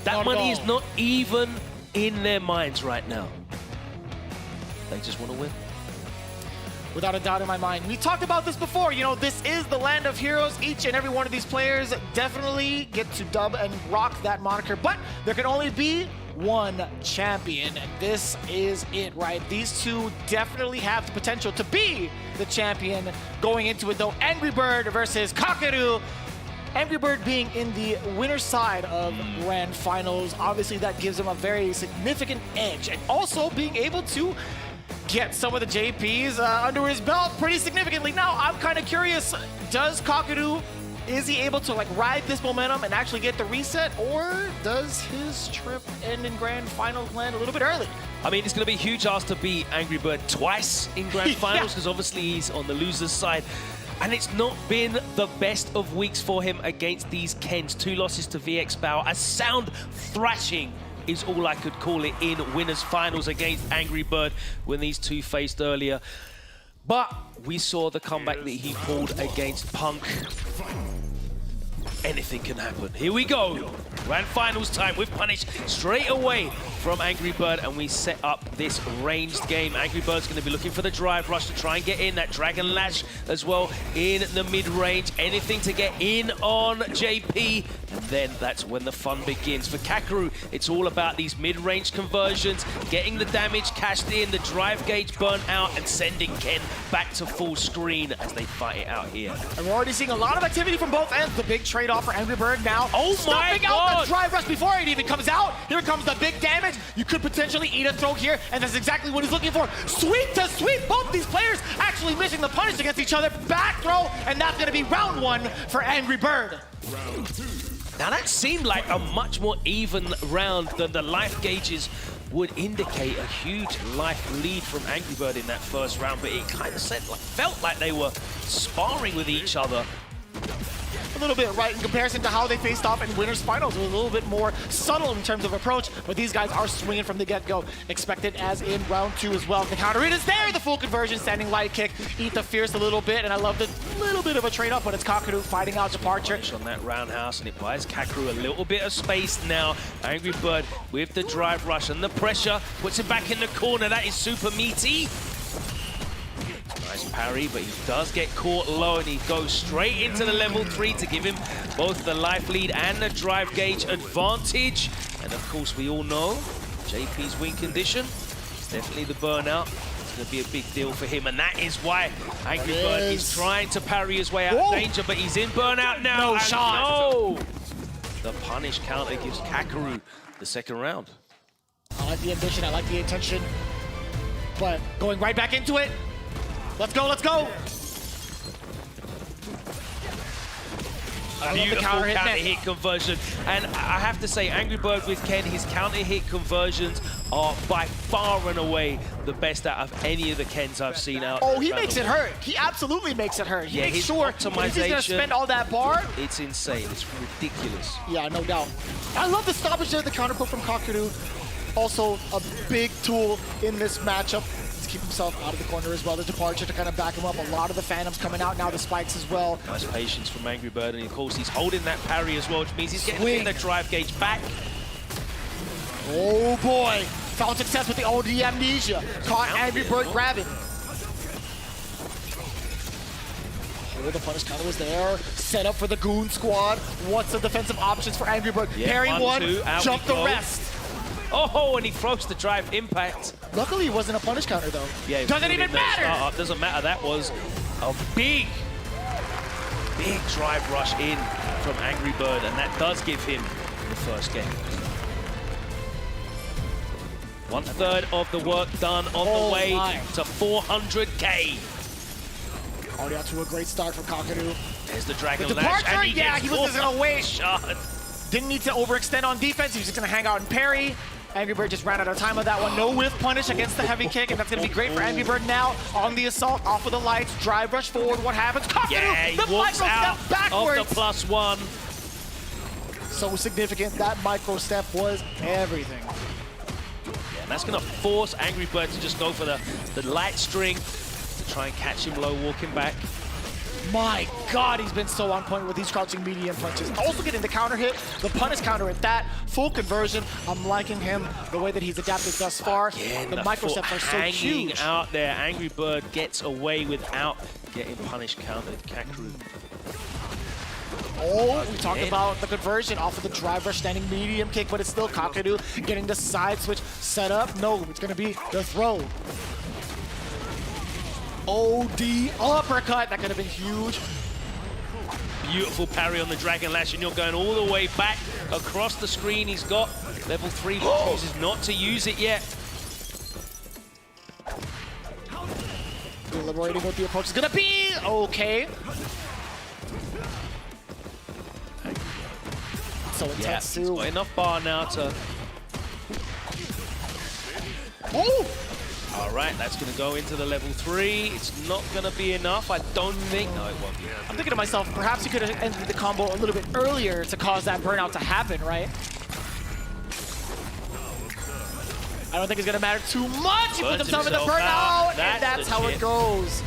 That money is not even in their minds right now. They just want to win. Without a doubt in my mind. We talked about this before. You know, this is the land of heroes. Each and every one of these players definitely get to dub and rock that moniker, but there can only be one champion, and this is it, right? These two definitely have the potential to be the champion going into it, though. AngryBird versus Kakeru. AngryBird being in the winner's side of Grand Finals, obviously that gives him a very significant edge, and also being able to get some of the JPs under his belt pretty significantly. Now, I'm kind of curious, does Kakeru, is he able to like ride this momentum and actually get the reset, or does his trip end in Grand Finals land a little bit early? I mean, it's going to be a huge ask to beat AngryBird twice in Grand Finals, because obviously he's on the loser's side. And it's not been the best of weeks for him against these Kens. 2 losses to VX Bow. A sound thrashing is all I could call it in winners finals against AngryBird when these two faced earlier. But we saw the comeback that he pulled against Punk. Anything can happen. Here we go. Grand Finals time with Punish straight away from AngryBird, and we set up this ranged game. AngryBird's going to be looking for the drive rush to try and get in. That Dragon Lash as well in the mid-range. Anything to get in on JP. And then that's when the fun begins. For Kakeru, it's all about these mid-range conversions, getting the damage cashed in, the drive gauge burnt out, and sending Ken back to full screen as they fight it out here. And we're already seeing a lot of activity from both ends. The big trade-off for AngryBird now. Oh my Stuffing out the drive rush before it even comes out. Here comes the big damage. You could potentially eat a throw here, and that's exactly what he's looking for. Sweep to sweep. Both of these players actually missing the punish against each other. Back throw, and that's going to be round 1 for AngryBird. Now that seemed like a much more even round than the life gauges would indicate. A huge life lead from AngryBird in that first round, but it kind of felt like they were sparring with each other. A little bit, right, in comparison to how they faced off in winners finals. It was a little bit more subtle in terms of approach, but these guys are swinging from the get-go. Expected as in round 2 as well. The counter in is there, the full conversion, standing light kick, eat the fierce a little bit, and I love the little bit of a trade-off, but it's Kakeru fighting out departure. On that roundhouse, and it buys Kakeru a little bit of space now. AngryBird with the drive rush and the pressure, puts him back in the corner. That is super meaty. Nice parry, but he does get caught low, and he goes straight into the level 3 to give him both the life lead and the drive gauge advantage. And of course, we all know JP's win condition is definitely the burnout. It's going to be a big deal for him, and that is why AngryBird is trying to parry his way out of danger, but he's in burnout now. No shot. No! The punish counter gives Kakeru the second round. I like the ambition, I like the intention, but going right back into it. Let's go, let's go! A beautiful counter hit conversion. And I have to say, AngryBird with Ken, his counter hit conversions are by far and away the best out of any of the Kens I've seen out. Oh, he makes it hurt. He absolutely makes it hurt. He makes sure if he's gonna spend all that bar. It's insane, it's ridiculous. Yeah, no doubt. I love the stoppage there, the counter pull from Kakeru. Also a big tool in this matchup. Keep himself out of the corner as well. The departure to kind of back him up. A lot of the Phantoms coming out now, the spikes as well. Nice patience from AngryBird, and of course he's holding that parry as well, which means he's getting the drive gauge back. Oh boy, found success with the OD amnesia. Caught AngryBird grabbing. Oh, the punish counter was there. Set up for the Goon Squad. What's the defensive options for AngryBird? Yeah, parry one, jump the rest. Oh, and he throws the drive impact. Luckily, it wasn't a punish counter, though. Yeah, doesn't even matter. Doesn't matter. That was a big drive rush in from AngryBird, and that does give him the first game. 1/3 of the work done on the way to 400K. Already out to a great start from Kakeru. There's the Dragon the Lash, departure, and he he was just gonna wait. Shot. Didn't need to overextend on defense. He was just gonna hang out and parry. AngryBird just ran out of time on that one. No whiff punish against the heavy kick, and that's gonna be great for AngryBird now. On the assault, off of the lights, drive rush forward. What happens? Yeah, the he walks micro out step backwards. of the +1. So significant. That micro step was everything. Yeah, and that's gonna force AngryBird to just go for the light string to try and catch him low walking back. My God, he's been so on point with these crouching medium punches. Also getting the counter hit, the punish counter at that, full conversion. I'm liking him, the way that he's adapted thus far. Again, the microsteps are so hanging huge. out there. AngryBird gets away without getting punish countered. Kakeru. Oh, we talked about the conversion off of the drive rush standing medium kick, but it's still Kakeru getting the side switch set up. No, it's gonna be the throw. OD uppercut, that could have been huge. Beautiful parry on the Dragon Lash, and you're going all the way back across the screen. He's got level 3, but chooses not to use it yet. Deliberating what the approach is gonna be. Okay. So intense He's too. got enough bar now to... Oh! All right, that's going to go into the level 3. It's not going to be enough, I don't think. No, it won't be. I'm thinking to myself, perhaps he could have ended the combo a little bit earlier to cause that burnout to happen, right? I don't think it's going to matter too much. He puts himself in the burnout, and that's how it goes.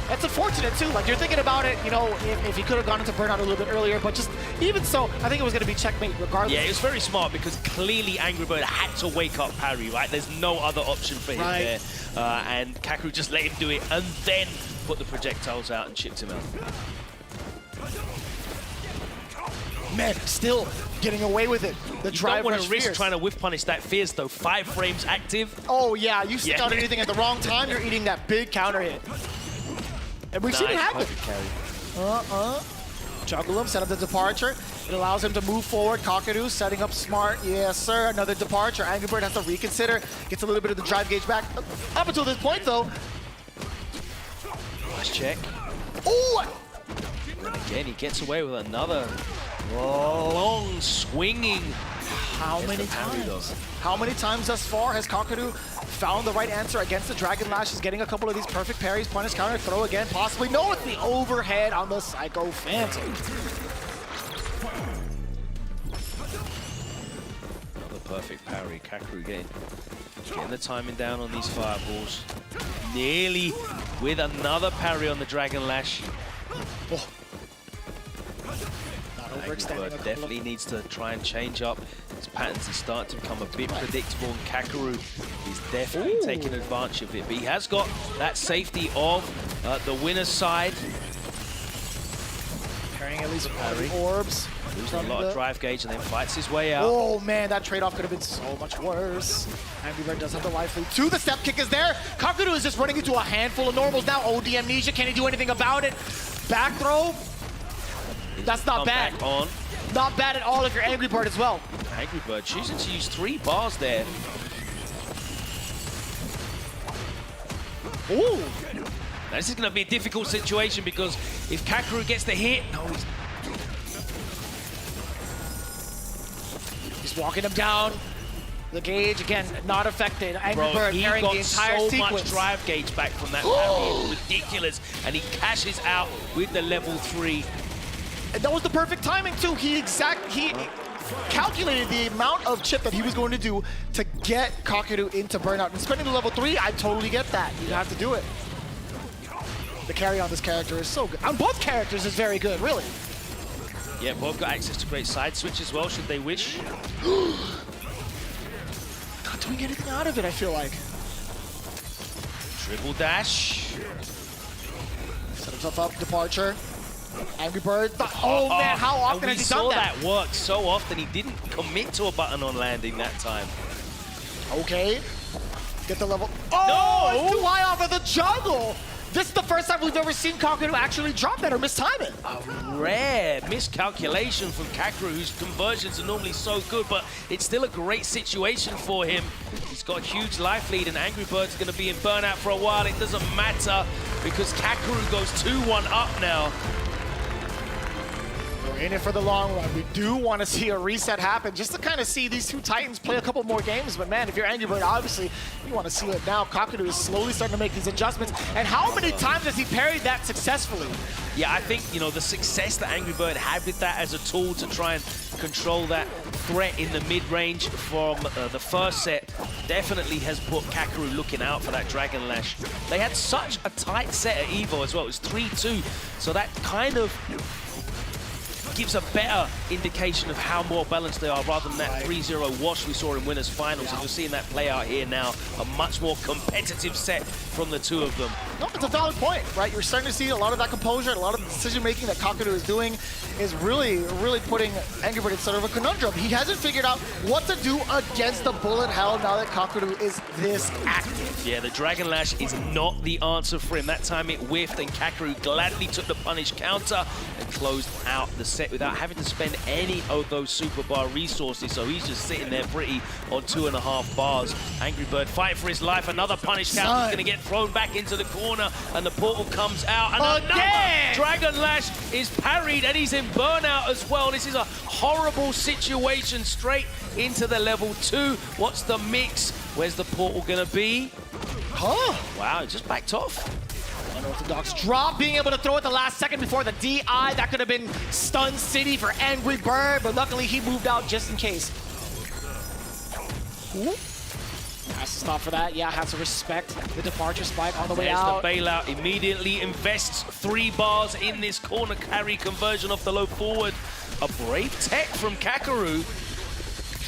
That's unfortunate too. Like, you're thinking about it, you know, if he could have gone into burnout a little bit earlier, but just even so, I think it was going to be checkmate regardless. Yeah, it was very smart because clearly AngryBird had to wake up parry, right? There's no other option for him there. And Kakeru just let him do it and then put the projectiles out and chipped him out. Man, still getting away with it. The drive don't want rush to risk fierce. trying to whiff punish that fierce though. 5 frames active. Oh yeah, you stick out anything at the wrong time, you're eating that big counter hit. And we've seen it happen. Juggle him, set up the departure. It allows him to move forward. Kakeru setting up smart. Yes, sir. Another departure. AngryBird has to reconsider. Gets a little bit of the drive gauge back. Up until this point, though. Nice check. Oh! And again, he gets away with another long swinging. How many times? How many times thus far has Kakeru found the right answer against the Dragon Lash? He's getting a couple of these perfect parries, punish counter, throw again, possibly. No, it's the overhead on the Psycho Phantom. Another perfect parry. Kakeru getting the timing down on these fireballs. Nearly with another parry on the Dragon Lash. Oh. AngryBird definitely needs to try and change up his patterns. He's starting to become a bit predictable, and Kakeru is definitely taking advantage of it. But he has got that safety of the winner's side. Carrying at least orbs. Losing a lot of drive gauge and then fights his way out. Oh man, that trade-off could have been so much worse. AngryBird does have the life lead. The step kick is there. Kakeru is just running into a handful of normals now. OD amnesia, can he do anything about it? Back throw. That's not bad. Back on. Not bad at all if you're AngryBird as well. AngryBird choosing to use 3 bars there. Ooh. Now, this is going to be a difficult situation because if Kakeru gets the hit, He's walking him down. The gauge, again, not affected. AngryBird carrying the entire so sequence. much drive gauge back from that parry. It's ridiculous. And he cashes out with the level 3. And that was the perfect timing too. He calculated the amount of chip that he was going to do to get Kakeru into burnout. And spending the level 3, I totally get that. You have to do it. The carry on this character is so good. On both characters is very good, really. Yeah, both got access to great side switch as well, should they wish. Not doing anything out of it, I feel like. Dribble dash. Set himself up, departure. AngryBird. Oh man, how often has he done that? We saw that work so often. He didn't commit to a button on landing that time. Okay. Get the level. Oh, No! It's too high off of the juggle. This is the first time we've ever seen Kakeru actually drop that or mistime it. A rare miscalculation from Kakeru, whose conversions are normally so good, but it's still a great situation for him. He's got a huge life lead, and AngryBird's going to be in burnout for a while. It doesn't matter because Kakeru goes 2-1 up now. We're in it for the long run. We do want to see a reset happen just to kind of see these two Titans play a couple more games. But man, if you're AngryBird, obviously you want to see it now. Kakeru is slowly starting to make these adjustments. And how many times has he parried that successfully? Yeah, I think, you know, the success that AngryBird had with that as a tool to try and control that threat in the mid-range from the first set definitely has put Kakeru looking out for that Dragon Lash. They had such a tight set at Evo as well. It was 3-2, so that kind of gives a better indication of how more balanced they are rather than that 3-0 wash we saw in winners finals. And you're seeing that play out here now, a much more competitive set from the two of them. No, it's a valid point, right? You're starting to see a lot of that composure, a lot of the decision-making that Kakeru is doing is really putting AngryBird in sort of a conundrum. He hasn't figured out what to do against the bullet hell now that Kakeru is this active. Yeah, the Dragon Lash is not the answer for him. That time it whiffed and Kakeru gladly took the punish counter and closed out the set without having to spend any of those super bar resources. So he's just sitting there pretty on 2.5 bars. AngryBird fight for his life. Another punish counter is going to get thrown back into the corner and the portal comes out. And another Dragon Lash is parried and he's in burnout as well. This is a horrible situation straight into the level 2. What's the mix? Where's the portal going to be? Wow, it just backed off. Unorthodox drop, being able to throw it the last second before the DI. That could have been stun city for AngryBird, but luckily he moved out just in case. Ooh. Has to stop for that. Yeah, has to respect the departure spike on the way out. There's the bailout. Immediately invests 3 bars in this corner carry conversion off the low forward. A brave tech from Kakeru.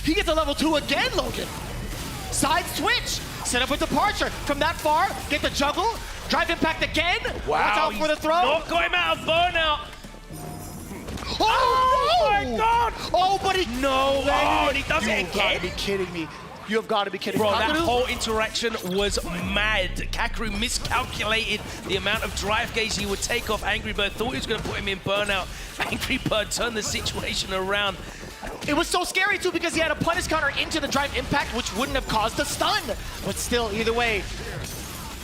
He gets a level 2 again, Logan. Side switch. Set up a departure. From that far, get the juggle. Drive impact again. Wow, watch out for the throw. Not got him out of burnout. Oh my God! Oh, but he... No, and he does it again. You've got to be kidding me. You have got to be kidding me. Bro, that whole interaction was mad. Kakeru miscalculated the amount of drive gauge he would take off AngryBird. Thought he was going to put him in burnout. AngryBird turned the situation around. It was so scary, too, because he had a punish counter into the drive impact, which wouldn't have caused the stun. But still, either way,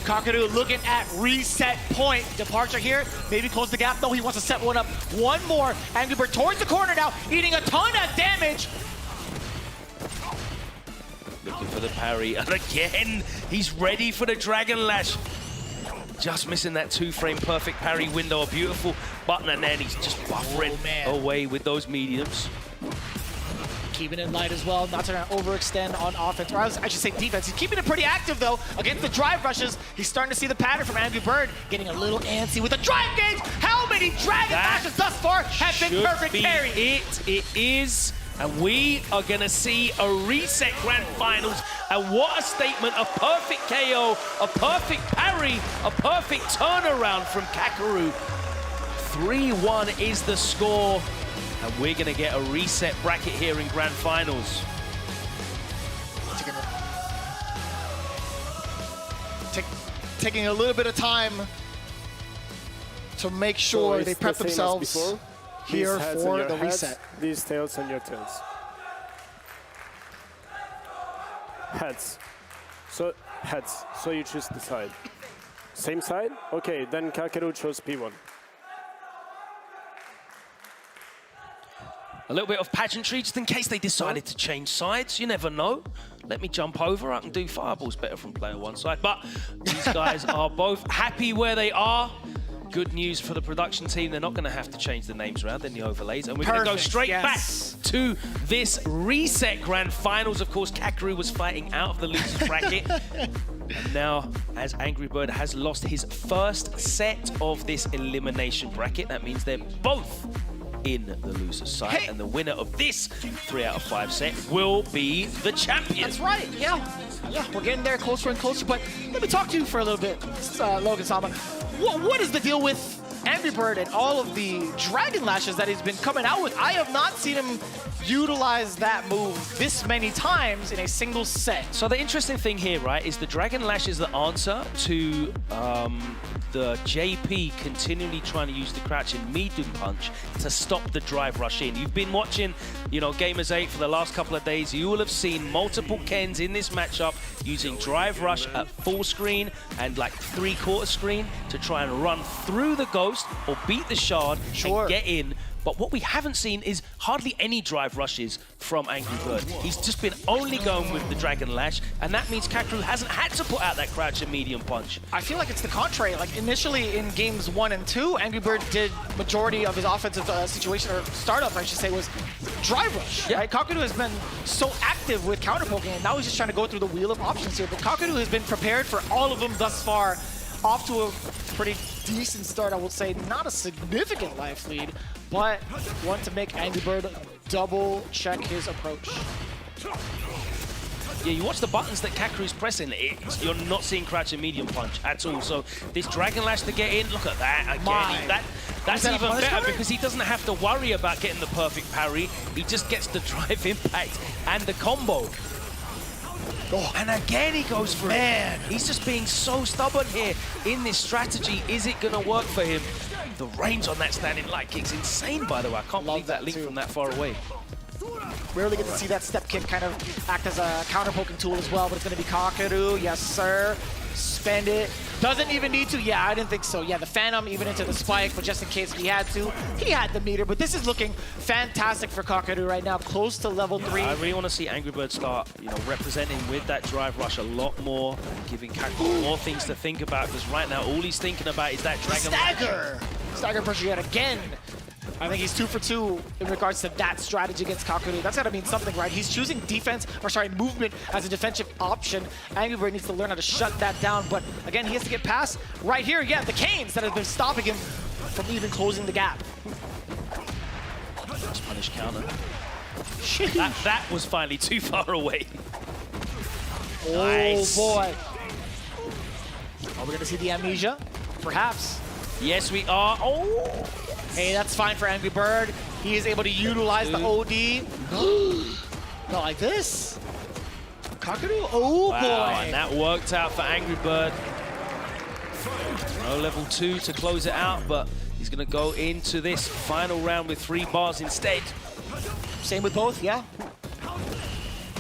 Kakeru looking at reset point. Departure here, maybe close the gap. No, he wants to set one up. One more. AngryBird towards the corner now, eating a ton of damage. Looking for the parry, and again, he's ready for the Dragon Lash. Just missing that 2-frame perfect parry window. A beautiful button, and then he's just buffering away with those mediums. Keeping it light as well, not to overextend on offense, or I should say defense. He's keeping it pretty active, though, against the drive rushes. He's starting to see the pattern from AngryBird, getting a little antsy with the drive gauge. How many Dragon Lashes thus far have been perfect carry? It is, and we are going to see a reset grand finals. And what a statement, a perfect KO, a perfect parry, a perfect turnaround from Kakeru. 3-1 is the score. And we're going to get a reset bracket here in Grand Finals. Taking a little bit of time to make sure they prep themselves here for the reset. These tails and your tails. Heads. So heads. So you choose the side. Same side? Okay, then Kakeru chose P1. A little bit of pageantry, just in case they decided to change sides. You never know. Let me jump over. I can do fireballs better from player one side. But these guys are both happy where they are. Good news for the production team. They're not going to have to change the names around in the overlays. And we're going to go straight back to this reset grand finals. Of course, Kakeru was fighting out of the losers bracket. And now, as AngryBird has lost his first set of this elimination bracket, that means they're both in the loser's side, and the winner of this 3 out of 5 set will be the champion. That's right, yeah, we're getting there closer and closer, but let me talk to you for a little bit, Logan Sama. What is the deal with AngryBird and all of the Dragon Lashes that he's been coming out with? I have not seen him utilize that move this many times in a single set. So the interesting thing here, right, is the Dragon Lash is the answer to the JP continually trying to use the crouching medium punch to stop the drive rush in. You've been watching, you know, Gamers8 for the last couple of days. You will have seen multiple Kens in this matchup using drive rush at full screen and like 3/4 screen to try and run through the ghost or beat the shard and get in. But what we haven't seen is hardly any drive rushes from AngryBird. He's just been only going with the Dragon Lash, and that means Kakeru hasn't had to put out that crouch and medium punch. I feel like it's the contrary. Like initially in games 1 and 2, AngryBird did majority of his offensive situation, or startup I should say, was drive rush. Yeah. Right? Kakeru has been so active with counter poking, and now he's just trying to go through the wheel of options here. But Kakeru has been prepared for all of them thus far. Off to a pretty decent start, I will say. Not a significant life lead, but one to make AngryBird double check his approach. Yeah, you watch the buttons that Kakeru's pressing, you're not seeing crouch and medium punch at all. So this Dragon Lash to get in, look at that again. That's that even better cover? because he doesn't have to worry about getting the perfect parry. He just gets the drive impact and the combo. Oh. And again he goes for it. He's just being so stubborn here in this strategy. Is it going to work for him? The range on that standing light kick's insane, by the way. I can't believe that link from that far away. Rarely get to see that step kick kind of act as a counter poking tool as well, but it's going to be Kakeru. Yes, sir. Spend it. Doesn't even need to. Yeah, I didn't think so. Yeah, the Phantom even into the spike, but just in case he had to, he had the meter. But this is looking fantastic for Kakeru right now, close to level 3. I really want to see AngryBird start, representing with that drive rush a lot more, giving Kakeru more things to think about, because right now all he's thinking about is that Dragon Stagger! Stagger pressure yet again. I think he's 2 for 2 in regards to that strategy against Kakeru. That's gotta mean something, right? He's choosing movement as a defensive option. AngryBird needs to learn how to shut that down, but again, he has to get past right here. Yeah, the canes that have been stopping him from even closing the gap. Nice punish counter. That was finally too far away. Oh, nice. Boy. Are we gonna see the amnesia? Perhaps. Yes, we are. Oh! Hey, that's fine for AngryBird. He is able to utilize the OD. Not like this. Kakeru, oh wow, boy. And that worked out for AngryBird. No level 2 to close it out, but he's gonna go into this final round with 3 bars instead. Same with both, yeah.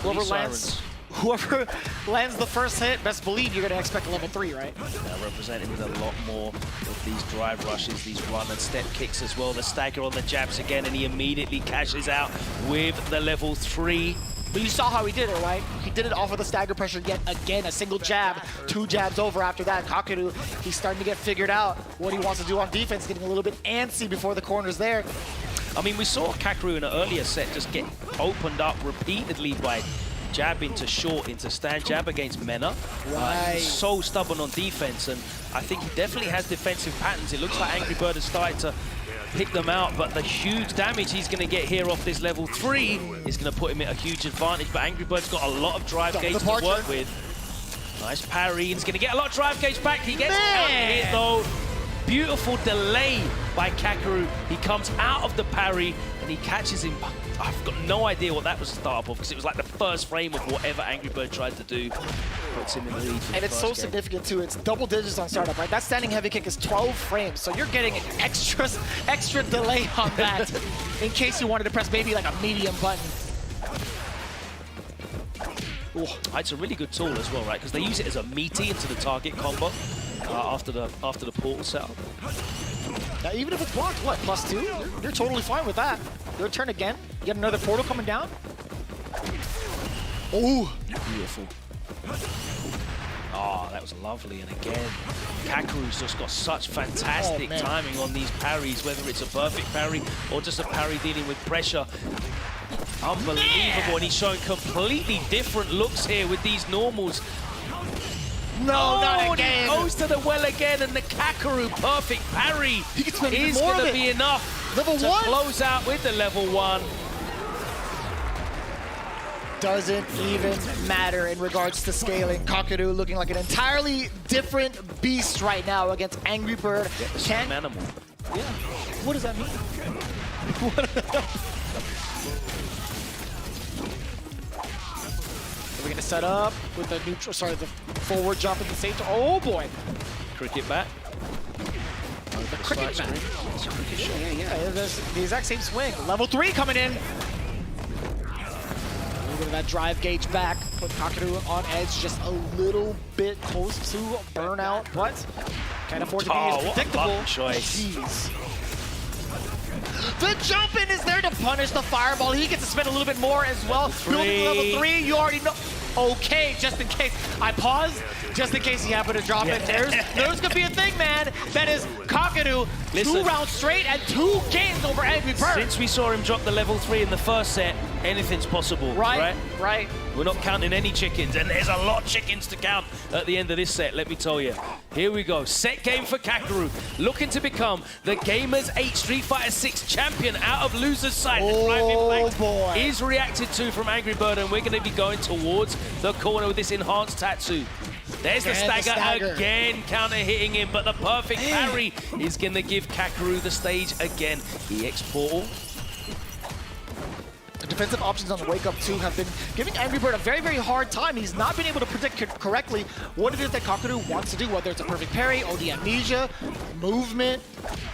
Whoever lands the first hit, best believe you're gonna expect a level 3, right? Now representing with a lot more of these drive rushes, these run and step kicks as well. The stagger on the jabs again, and he immediately cashes out with the level 3. But you saw how he did it, right? He did it off of the stagger pressure yet again. A single jab, 2 jabs over after that. Kakeru, he's starting to get figured out what he wants to do on defense, getting a little bit antsy before the corner's there. I mean, we saw Kakeru in an earlier set just get opened up repeatedly by jab into short, into stand jab against Mena. Right. He's so stubborn on defense, and I think he definitely has defensive patterns. It looks like AngryBird has started to pick them out, but the huge damage he's going to get here off this level 3 is going to put him at a huge advantage. But AngryBird's got a lot of drive gauge to work with. Nice parry. He's going to get a lot of drive gauge back. He gets out here though. Beautiful delay by Kakeru. He comes out of the parry and he catches him. I've got no idea what that was the start of, because it was like the first frame of whatever AngryBird tried to do. Puts him in the lead. And it's so significant too. It's double digits on startup, right? That standing heavy kick is 12 frames, so you're getting an extra delay on that in case you wanted to press maybe like a medium button. Ooh, it's a really good tool as well, right? Because they use it as a meaty into the target combo after the portal setup. Now, even if it's blocked, what, +2? You're totally fine with that. Your turn again. You get another portal coming down. Oh, beautiful. Oh, that was lovely. And again, Kakeru's just got such fantastic timing on these parries, whether it's a perfect parry or just a parry dealing with pressure. Unbelievable. And he's showing completely different looks here with these normals. No, not again. He goes to the well again, and the Kakeru perfect parry is going to be enough to close out with the level 1. Doesn't even matter in regards to scaling. Kakeru looking like an entirely different beast right now against AngryBird. Same animal. Yeah. What does that mean? We're gonna set up with the neutral, the forward jump at the same time. Oh boy! Cricket bat. The cricket bat. Yeah. The exact same swing. Level 3 coming in. A little bit of that drive gauge back. Put Kakeru on edge just a little bit close to burnout, but can't afford to be as predictable. Choice. Jeez. The jump in is there to punish the fireball. He gets to spend a little bit more as well. Building level 3, you already know. Okay, just in case. I paused, just in case he happened to drop it. There's gonna be a thing, man. That is Kakeru, 2 rounds straight and 2 games over AngryBird. Since we saw him drop the level 3 in the first set, anything's possible, right? Right. We're not counting any chickens, and there's a lot of chickens to count at the end of this set, let me tell you. Here we go, set game for Kakeru, looking to become the Gamers8 Street Fighter 6 champion out of loser's side. Oh boy. Is reacted to from AngryBird, and we're gonna be going towards the corner with this enhanced tattoo. There's the stagger again, counter hitting him, but the perfect parry is gonna give Kakeru the stage again. EX portal. The defensive options on the wake up too have been giving AngryBird a very, very hard time. He's not been able to predict correctly what it is that Kakeru wants to do, whether it's a perfect parry, OD amnesia, movement.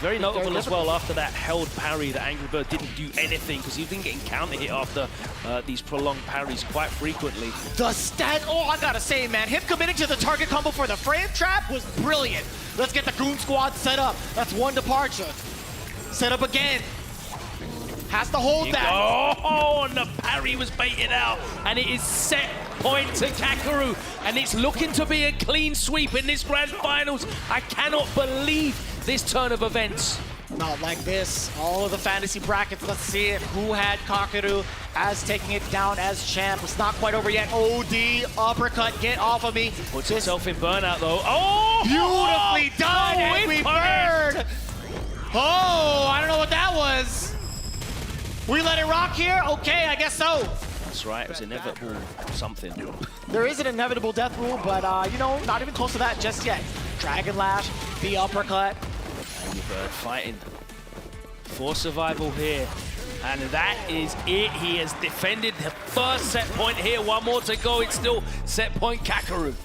Very notable as well after that held parry that AngryBird didn't do anything because he's been getting counter hit after these prolonged parries quite frequently. The stat, oh, I gotta say, man, him committing to the target combo for the frame trap was brilliant. Let's get the Goon Squad set up. That's 1 departure. Set up again. Has to hold that. Oh, and the parry was baited out. And it is set point to Kakeru. And it's looking to be a clean sweep in this grand finals. I cannot believe this turn of events. Not like this. All of the fantasy brackets, let's see it. Who had Kakeru as taking it down as champ? It's not quite over yet. OD, uppercut, get off of me. Puts himself in burnout though. Oh! Beautifully done, AngryBird! Oh, I don't know what that was. We let it rock here? Okay, I guess so. That's right, it was inevitable something. There is an inevitable death rule, but you know, not even close to that just yet. Dragon Lash, the uppercut. AngryBird fighting for survival here. And that is it. He has defended the first set point here. 1 more to go. It's still set point Kakeru.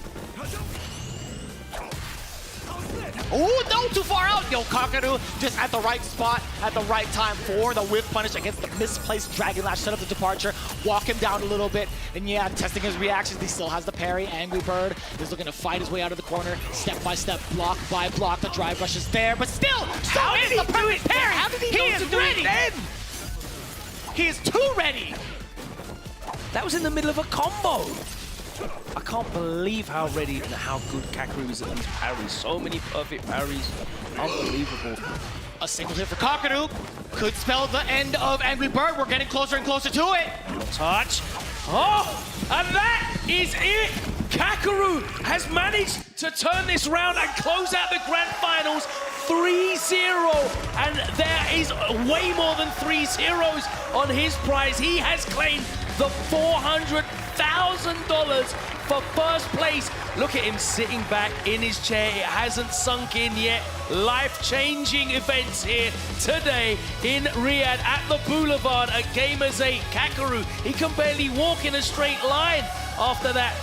Oh, no, too far out. Yo, Kakeru just at the right spot, at the right time for the whiff punish against the misplaced Dragon Lash. Set up the departure, walk him down a little bit. And yeah, testing his reactions. He still has the parry. AngryBird is looking to fight his way out of the corner. Step by step, block by block. The drive rush is there, but still, so is the perfect parry. How did he is ready. Then? He is too ready. That was in the middle of a combo. I can't believe how ready and how good Kakeru is at these parries. So many perfect parries. Unbelievable. A single hit for Kakeru could spell the end of AngryBird. We're getting closer and closer to it. Touch. Oh, and that is it. Kakeru has managed to turn this round and close out the grand finals 3-0. And there is way more than 3 zeros on his prize. He has claimed the $400,000 for first place. Look at him sitting back in his chair. It hasn't sunk in yet. Life-changing events here today in Riyadh at the Boulevard at Gamers8. Kakeru, he can barely walk in a straight line after that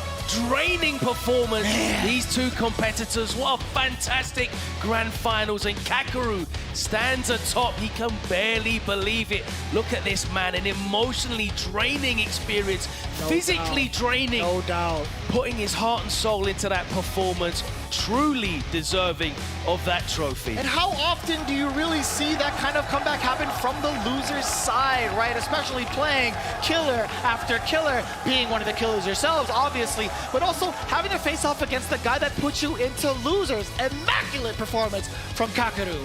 draining performance. Man. These 2 competitors, what a fantastic grand finals, and Kakeru stands atop. He can barely believe it. Look at this man, an emotionally draining experience, physically draining. No doubt. Putting his heart and soul into that performance, truly deserving of that trophy. And how often do you really see that kind of comeback happen from the loser's side, right? Especially playing killer after killer, being one of the killers yourselves, obviously, but also having to face off against the guy that puts you into losers. Immaculate performance from Kakeru.